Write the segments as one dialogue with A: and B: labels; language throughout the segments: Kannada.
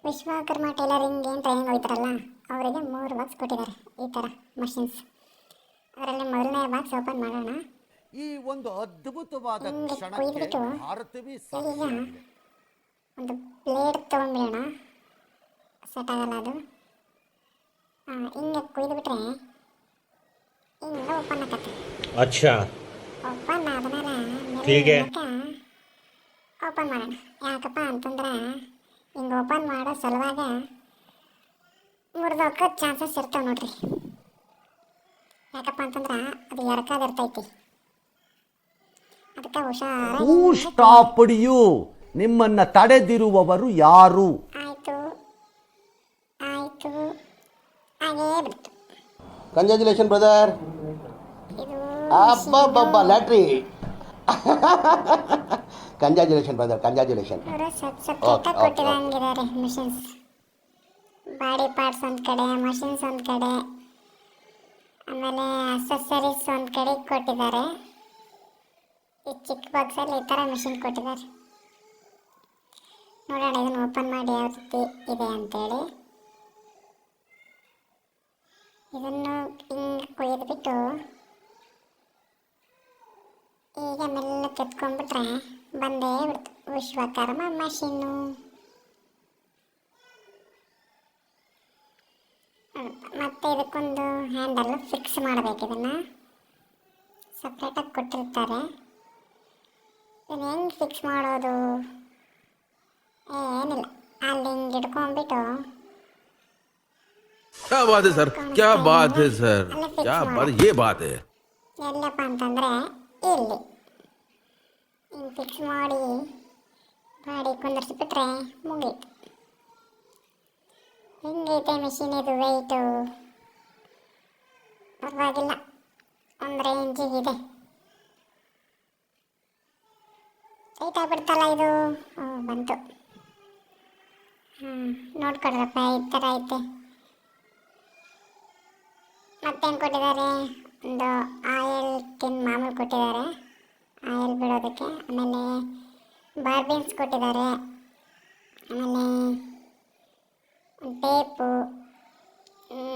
A: ವಿಶ್ವಕರ್ಮ ಟೈಲರಿಂಗ್ ಏನು ಟ್ರೈನಿಂಗ್ ಹೋಗ್ತಾರಲ್ಲ ಅವರಿಗೆ 3 ಬಾಕ್ಸ್ ಕೊಟ್ಟಿದ್ದಾರೆ ಈ ಥರ ಮಷಿನ್ಸ್. ಅದರಲ್ಲಿ ಮೊದಲನೇ ಬಾಕ್ಸ್ ಓಪನ್ ಮಾಡೋಣ.
B: ಈ ಒಂದು ಅದ್ಭುತವಾದ
A: ಹಿಂಗೆ
B: ಕ್ಷಣಕ್ಕೆ
A: ಕೊಯ್ದುಬಿಟ್ಟು
B: ಭಾರತವೇ
A: ಈಗ
B: ಸಾಕ್ಷಿಯಾಗಿದೆ.
A: ಒಂದು ಪ್ಲೇಟ್ ತೊಗೊಂಡ್ಬಿಡೋಣ, ಸೆಟ್ ಆಗಲ್ಲ ಅದು. ಹಿಂಗೆ ಕೊಯ್ದುಬಿಟ್ರೆ ಹಿಂಗೆ ಓಪನ್ ಆಗತ್ತೆ.
C: अच्छा
A: ಓಪನ್ ಆದಮೇಲೆ
C: ठीक है
A: ಓಪನ್ ಮಾಡೋಣ. ಯಾಕಪ್ಪ ಅಂತಂದ್ರೆ ಹಿಂಗೆ ಓಪನ್ ಮಾಡೋ ಸಲುವಾಗ ಮುರಿದೋಗೋ ಚಾನ್ಸಸ್ ಇರ್ತಾವೆ ನೋಡ್ರಿ. ಯಾಕಪ್ಪ ಅಂತಂದ್ರೆ ಅದು ಎರ್ಕಾದಿರ್ತೈತಿ, ಅದಕ್ಕೆ ಹುಷಾರಾಗಿ.
B: Who stopped you? ನಿಮ್ಮನ್ನ ತಡೆದಿರುವವರು ಯಾರು?
A: ಆಯಿತು ಆಯಿತು ಹಾಗೇ ಬಿಡ್ತು.
D: Congratulation brother.
A: ಇದು
D: ಅಬ್ಬಬ್ಬಬ್ಬ ಲ್ಯಾಟ್ರಿ. Congratulation brother, congratulation.
A: ಅವರು ಸಪ್ರೇಟಾಗಿ ಕೊಟ್ಟಿರಂಗಿದ್ದಾರೆ ಮಿಷಿನ್ಸ್. ಬಾಡಿ ಪಾರ್ಟ್ಸ್ ಒಂದು ಕಡೆ, ಮಷಿನ್ಸ್ ಒಂದು ಕಡೆ, ಆಮೇಲೆ ಅಸೆಸರೀಸ್ ಒಂದು ಕಡೆ ಕೊಟ್ಟಿದ್ದಾರೆ. ಈ ಚಿಕ್ಕ ಬಾಕ್ಸಲ್ಲಿ ಈ ಥರ ಮಿಷಿನ್ ಕೊಟ್ಟಿದ್ದಾರೆ. ನೋಡೋಣ ಇದನ್ನು ಓಪನ್ ಮಾಡಿ ಯಾವ ರೀತಿ ಇದೆ ಅಂತೇಳಿ. ಇದನ್ನು ಹಿಂಗೆ ಕೊಯ್ದುಬಿಟ್ಟು ಈಗ ಮೆಲ್ಲ ಕೆತ್ಕೊಂಡ್ಬಿಟ್ರೆ ಬಂದೇ ಬಿಡ್ತು ವಿಶ್ವಕರ್ಮ ಮಷೀನು. ಮತ್ತು ಇದಕ್ಕೊಂದು ಹ್ಯಾಂಡಲ್ ಫಿಕ್ಸ್ ಮಾಡಬೇಕು. ಇದನ್ನು ಸಪ್ರೇಟಾಗಿ ಕೊಟ್ಟಿರ್ತಾರೆ. ಇದನ್ನು ಹೆಂಗೆ ಫಿಕ್ಸ್ ಮಾಡೋದು? ಏನಿಲ್ಲ, ಅಲ್ಲಿ ಹಿಂಗೆ ಇಟ್ಕೊಂಡ್ಬಿಟ್ಟು
E: क्या बात है सर, क्या बात है सर, क्या बात, ये बात है.
A: ಎಲ್ಲಪ್ಪ ಅಂತಂದರೆ ಇಲ್ಲಿ ಹಿಂಗೆ ಫಿಕ್ಸ್ ಮಾಡಿ ಬಾಡಿ ಕುಂದರ್ಸಿಬಿಟ್ರೆ ಮುಗೀತು. ಹೆಂಗೈತೆ ಮಿಷಿನ್ ಇದು ವೆಯ್ಟು? ಪರವಾಗಿಲ್ಲ, ಒಂದು ರೇಂಜಿಗಿದೆ. ವೆಯ್ಟ್ ಆಗಿಬಿಡ್ತಲ್ಲ ಇದು. ಬಂತು. ನೋಡ್ಕೊಡ್ರಪ್ಪ, ಈ ಥರ ಐತೆ. ಮತ್ತೇನು ಕೊಟ್ಟಿದ್ದಾರೆ? ಒಂದು ಆಯಿಲ್ ಟಿನ್ ಮಾಮೂಲು ಕೊಟ್ಟಿದ್ದಾರೆ, ಆಯಿಲ್ ಬಿಡೋದಕ್ಕೆ. ಆಮೇಲೆ ಬಾರ್ಬಿನ್ಸ್ ಕೊಟ್ಟಿದ್ದಾರೆ. ಆಮೇಲೆ ಒಂದು ಟೇಪು,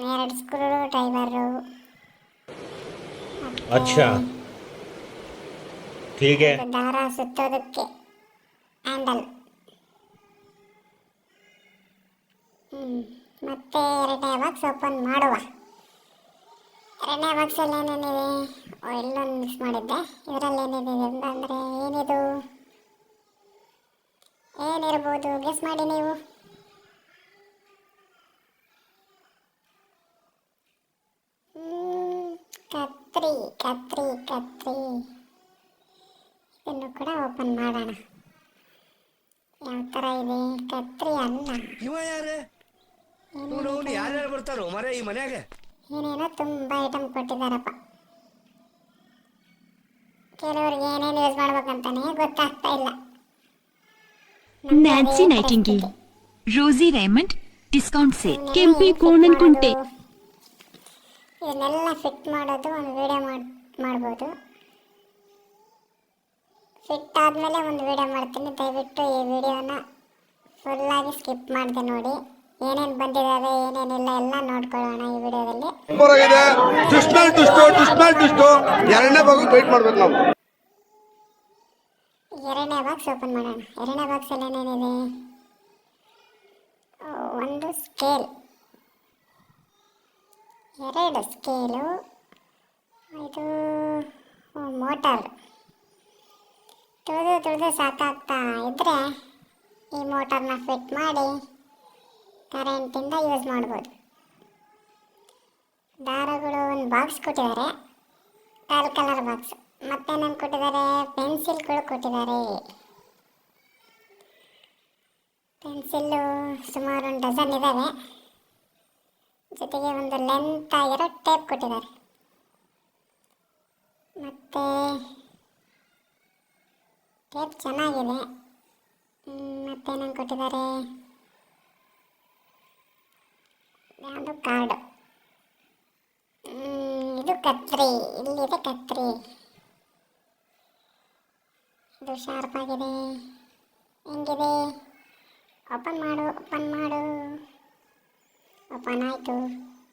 A: 2 ಸ್ಕ್ರೂ ಡ್ರೈವರು,
C: अच्छा ठीक है
A: ದಾರ ಸುತ್ತೋದಕ್ಕೆ ಹ್ಯಾಂಡಲ್. ಮತ್ತೆ 2ನೇ ಬಾಕ್ಸ್ ಓಪನ್ ಮಾಡುವ. 2ನೇ ಬಾಕ್ಸಲ್ಲಿ ಏನೇನಿದೆ? ಎಲ್ಲೊಂದು ಮಿಕ್ಸ್ ಮಾಡಿದ್ದೆ. ಇದರಲ್ಲಿ ಏನಿದೆ ಅಂದರೆ ಏನಿದು? ಏನಿರ್ಬೋದು? ಗೆಸ್ ಮಾಡಿ ನೀವು. ಕತ್ರಿ ಕತ್ರಿ ಕತ್ರಿ. ಇದನ್ನು ಕೂಡ ಓಪನ್ ಮಾಡೋಣ. ಯಾವ ಥರ ಇದೆ? ಕತ್ರಿ ಅಲ್ಲ,
F: ಇವ ಯಾರೇ ಇವನು ಯಾರ್ಯಾರು ಬರ್ತಾರೋ ಮರೆ ಈ ಮನ್ಯಾಗ?
A: ಏನೇನೋ ತುಂಬ ಐಟಮ್ ಕೊಟ್ಟಿದ್ದಾರಪ್ಪ. ಕೆಲವರಿಗೆ ಏನೇನು ಯೂಸ್ ಮಾಡ್ಬೇಕಂತಾನೆ ಗೊತ್ತಾಗ್ತಾ ಇಲ್ಲ.
G: ನ್ಯಾನ್ಸಿ ನೈಟಿಂಗೇಲ್, ರೋಸಿ Raymond discount sale, Kempi Konanakunte.
A: ಇದನ್ನೆಲ್ಲ ಫಿಟ್ ಮಾಡೋದು ಒಂದು ವಿಡಿಯೋ ಮಾಡ್ಬೋದು. ಫಿಟ್ ಆದಮೇಲೆ ಒಂದು ವಿಡಿಯೋ ಮಾಡ್ತೀನಿ. ದಯವಿಟ್ಟು ಈ ವಿಡಿಯೋನ ಫುಲ್ಲಾಗಿ ಸ್ಕಿಪ್ ಮಾಡಿದೆ ನೋಡಿ. ಏನೇನು ಬಂದಿದ್ದಾವೆ ಏನೇನಿಲ್ಲ ಎಲ್ಲ ನೋಡ್ಕೊಳ್ಳೋಣ ಈ ವಿಡಿಯೋದಲ್ಲಿ.
D: ಎರಡನೇ ಭಾಗಕ್ಕೆ ವೇಟ್ ಮಾಡ್ಬೇಕು ನಾವು.
A: 2ನೇ ಬಾಕ್ಸ್ ಓಪನ್ ಮಾಡೋಣ. 2ನೇ ಬಾಕ್ಸಲ್ಲಿ ಏನೇನಿದೆ? ಒಂದು ಸ್ಕೇಲ್, 2 ಸ್ಕೇಲು, ಇದು ಮೋಟಾರ್. ತುಳಿದು ಸಾಕಾಗ್ತಾ ಇದ್ದರೆ ಈ ಮೋಟಾರ್ನ ಫಿಟ್ ಮಾಡಿ ಕರೆಂಟಿಂದ ಯೂಸ್ ಮಾಡ್ಬೋದು. ದಾರಗಳು ಒಂದು ಬಾಕ್ಸ್ ಕೊಟ್ಟಿದ್ದಾರೆ, ಕಲರ್ ಬಾಕ್ಸ್. ಮತ್ತೇನೇನು ಕೊಟ್ಟಿದ್ದಾರೆ? ಪೆನ್ಸಿಲ್ಗಳು ಕೊಟ್ಟಿದ್ದಾರೆ. ಪೆನ್ಸಿಲ್ಲು ಸುಮಾರು 1 ಡಜನ್ ಇದ್ದಾವೆ. ಜೊತೆಗೆ ಒಂದು ಲೆಂತ್ ಆಗಿರೋ ಟೇಪ್ ಕೊಟ್ಟಿದ್ದಾರೆ. ಮತ್ತು ಟೇಪ್ ಚೆನ್ನಾಗಿದೆ. ಮತ್ತೇನೇನು ಕೊಟ್ಟಿದ್ದಾರೆ? ಯಾವುದು ಕಾರ್ಡು. ಇದು ಕತ್ರಿ, ಇಲ್ಲಿದೆ ಕತ್ರಿ. ಇದು ಶಾರ್ಪ್ ಆಗಿದೆ. ಹೆಂಗಿದೆ? ಓಪನ್ ಮಾಡು ಓಪನ್ ಆಯಿತು.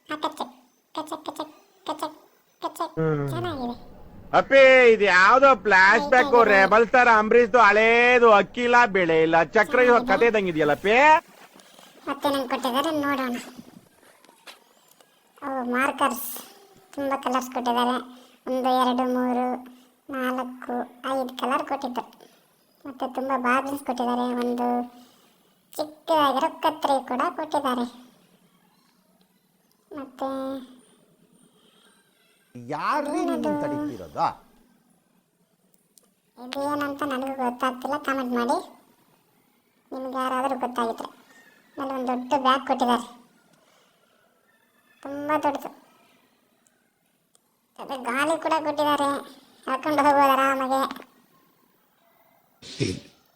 A: ಕಚಕ್ ಕಚಕ್ ಕಚಕ್ ಕಚಕ್ ಕಚಕ್ ಚೆನ್ನಾಗಿದೆ.
C: ಅಪ್ಪಿ ಇದು ಯಾವ್ದೋ ಫ್ಲಾಶ್ ಬ್ಯಾಕ್ ರೆಬಲ್ ಸ್ಟಾರ್ ಅಂಬರೀಶ್ದು ಹಳೇದು ಅಕ್ಕಿಲ್ಲ ಬೆಳೆ ಇಲ್ಲ ಚಕ್ರ ಕತೆ ಇದಂಗಿದೆಯಲ್ಲಪ್ಪಿ.
A: ಮತ್ತೆ ನಂಗೆ ಕೊಟ್ಟಿದ್ದಾರೆ ನೋಡೋಣ. ಮಾರ್ಕರ್ಸ್ ತುಂಬ ಕಲರ್ಸ್ ಕೊಟ್ಟಿದ್ದಾರೆ. 1 2 3 4 5 ಕಲರ್ ಕೊಟ್ಟಿದ್ದಾರೆ. ಮತ್ತು ತುಂಬ ಬಾರ್ಡರ್ಸ್ ಕೊಟ್ಟಿದ್ದಾರೆ. ಒಂದು ಚಿಕ್ಕದಾಗಿರೋ ಕತ್ರಿ ಕೂಡ ಕೊಟ್ಟಿದ್ದಾರೆ. ಮತ್ತು
B: ಯಾರ್ರೀ ನಿನ್ನ ತಡೀತಿರೋದು?
A: ಇದು ಏನಂತ ನನಗೂ ಗೊತ್ತಾಗ್ತಿಲ್ಲ, ಕಮೆಂಟ್ ಮಾಡಿ ನಿಮ್ಗೆ ಯಾರಾದರೂ ಗೊತ್ತಾಗಿದ್ರೆ. ಆಮೇಲೆ ಒಂದು ದೊಡ್ಡ ಬ್ಯಾಗ್ ಕೊಟ್ಟಿದ್ದಾರೆ, ತುಂಬ ದೊಡ್ಡದು. ಅದೇ ಗಾಲಿ ಕೂಡ ಕೊಟ್ಟಿದ್ದಾರೆ, ಹಾಕೊಂಡು ಹೋಗ್ಬೋದು ಆರಾಮಾಗೆ.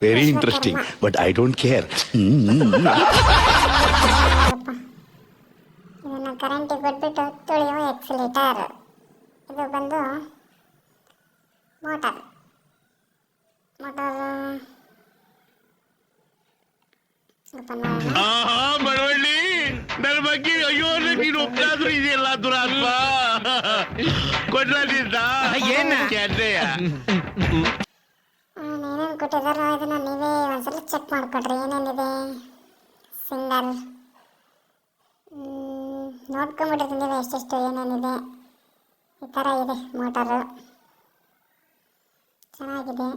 F: Very interesting but I don't care.
A: ಇದನ್ನು ಕರೆಂಟಿಗೆ ಕೊಟ್ಬಿಟ್ಟು ತುಳಿಯುವ ಎಕ್ಸಿಲೇಟರ್. ಇದು ಬಂದು ಮೋಟಾರ್ ಓಪನ್ ಮಾಡೋಣ.
F: ಬಡವಳ್ಳಿ ನನ್ನ ಬಗ್ಗೆ ಅಯ್ಯೋ ನೀನು ಒಬ್ಬರಾದ್ರೂ ಇದೆಯಲ್ಲ ದುರಾತ್ಮ ಕೊಡ್ಲಿದ್ದ ಏನೇನು
A: ಕೊಟ್ಟಿದಾರೋ ಇದನ್ನ ನೀವೇ ಒಂದ್ಸಲ ಚೆಕ್ ಮಾಡ್ಕೊಡ್ರಿ. ಏನೇನಿದೆ ಸಿಂಗಲ್ ನೋಡ್ಕೊಂಬಿಟ್ಟಿರ್ತೀನಿ ನೀವೇ ಎಷ್ಟೆಷ್ಟು ಏನೇನಿದೆ. ಈ ಥರ ಇದೆ ಮೋಟಾರು, ಚೆನ್ನಾಗಿದೆ.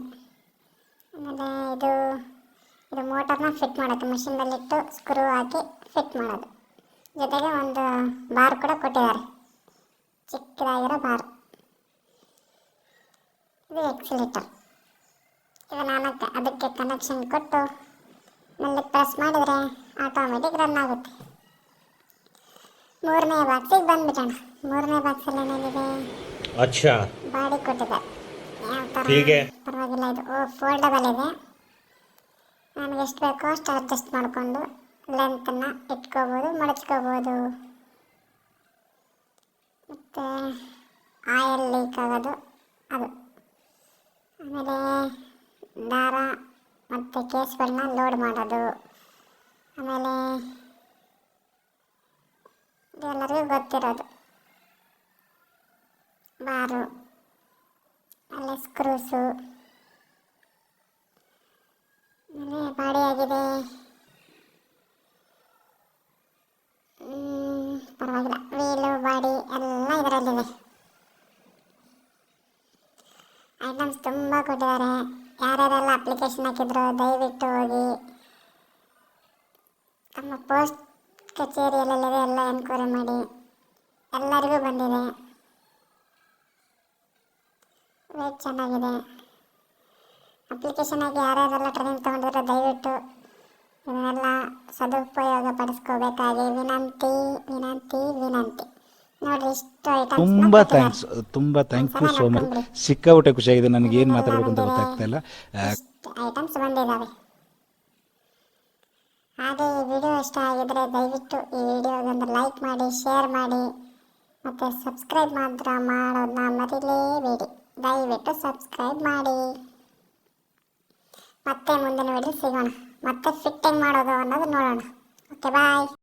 A: ಆಮೇಲೆ ಇದು ಮೋಟಾರ್ನ ಫಿಟ್ ಮಾಡೋದು, ಮಿಷಿನಲ್ಲಿಟ್ಟು ಸ್ಕ್ರೂ ಹಾಕಿ ಫಿಟ್ ಮಾಡೋದು. ಜೊತೆಗೆ ಒಂದು ಬಾರ್ ಕೂಡ ಕೊಟ್ಟಿದ್ದಾರೆ, ಚಿಕ್ಕದಾಗಿರೋ ಬಾರ್. ಇದು ಎಕ್ಸಿಲೇಟರ್. ಇದು ಅದಕ್ಕೆ ಕನೆಕ್ಷನ್ ಕೊಟ್ಟು ನಲ್ಲಿ ಪ್ರೆಸ್ ಮಾಡಿದರೆ ಆಟೋಮೆಟಿಕ್ ರನ್ ಆಗುತ್ತೆ. 3ನೇ ಬಾಕ್ಸಿಗೆ ಬಂದ್ಬಿಟ್ಟೋಣ. 3ನೇ ಬಾಕ್ಸಲ್ಲಿ ಏನೇನಿದೆ, ಬಾಡಿ ಕೊಟ್ಟಿದ್ದಾರೆ. ಯಾವ ಥರ ಪರವಾಗಿಲ್ಲ, ಇದು ಫೋಲ್ಡಬಲ್ ಇದೆ. ನನಗೆ ಎಷ್ಟು ಬೇಕೋ ಅಷ್ಟು ಅಡ್ಜಸ್ಟ್ ಮಾಡಿಕೊಂಡು ಲೆಂತನ್ನು ಇಟ್ಕೋಬೋದು, ಮಡಚ್ಕೋಬೋದು. ಮತ್ತು ಆಯಿಲ್ ಲೀಕ್ ಆಗೋದು ಅದು. ಆಮೇಲೆ ದಾರ ಮತ್ತು ಕೇಸ್ಗಳನ್ನ ಲೋಡ್ ಮಾಡೋದು. ಆಮೇಲೆ ಇದೆಲ್ಲರಿಗೂ ಗೊತ್ತಿರೋದು ಬಾರು, ಆಮೇಲೆ ಸ್ಕ್ರೂಸು, ಆಮೇಲೆ ಬಾಡಿ ಆಗಿದೆ. ಪರವಾಗಿಲ್ಲ, ವೀಲು ಬಾಡಿ ಎಲ್ಲ ಇದರಲ್ಲಿದೆ. ಐಟಮ್ಸ್ ತುಂಬ ಕೊಟ್ಟಿದ್ದಾರೆ. ಯಾರ್ಯಾರೆಲ್ಲ ಅಪ್ಲಿಕೇಶನ್ ಹಾಕಿದ್ರು ದಯವಿಟ್ಟು ಹೋಗಿ ತಮ್ಮ ಪೋಸ್ಟ್ ಕಚೇರಿಯಲ್ಲೆಲ್ಲದೆ ಎಲ್ಲ ಎನ್ಕ್ವೈರಿ ಮಾಡಿ. ಎಲ್ಲರಿಗೂ ಬಂದಿದೆ, ರೇಟ್ ಚೆನ್ನಾಗಿದೆ. ಅಪ್ಲಿಕೇಶನ್ ಆಗಿ ಯಾರ್ಯಾರೆಲ್ಲ ಟ್ರೈನಿಂಗ್ ತೊಗೊಂಡಿದ್ರೆ ದಯವಿಟ್ಟು ಇದನ್ನೆಲ್ಲ ಸದುಪಯೋಗ ಪಡಿಸ್ಕೋಬೇಕಾಗಿ ವಿನಂತಿ ವಿನಂತಿ ವಿನಂತಿ. ನೋಡ್ರಿ ಇಷ್ಟು ಐಟಮ್ಸ್
H: ತುಂಬಾ ಥ್ಯಾಂಕ್ ಯು ಸೋ ಮಚ್. ಸಿಕ್ಕಾಪಟ್ಟೆ ಖುಷಿಯಾಗಿದೆ. ನನಗೆ ಏನು ಮಾತಾಡಬೇಕು ಅಂತ ಗೊತ್ತಾಗ್ತಾ ಇಲ್ಲ.
A: ಐಟಮ್ಸ್ ಬಂದಿದ್ದಾವೆ. ಹಾಗೆ ಈ ವಿಡಿಯೋ ಇಷ್ಟ ಆಗಿದ್ರೆ ದಯವಿಟ್ಟು ಈ ವಿಡಿಯೋಗೊಂದು ಲೈಕ್ ಮಾಡಿ, ಶೇರ್ ಮಾಡಿ, ಮತ್ತು ಸಬ್ಸ್ಕ್ರೈಬ್ ಮಾತ್ರ ಮಾಡೋದನ್ನ ಮರಿಲೇಬೇಡಿ. ದಯವಿಟ್ಟು ಸಬ್ಸ್ಕ್ರೈಬ್ ಮಾಡಿ. ಮತ್ತೆ ಮುಂದಿನ ವಿಡಿಯೋ ಸಿಗೋಣ. ಮತ್ತೆ ಫಿಟ್ಟಿಂಗ್ ಮಾಡೋದು ಅನ್ನೋದು ನೋಡೋಣ. ಓಕೆ, ಬಾಯ್.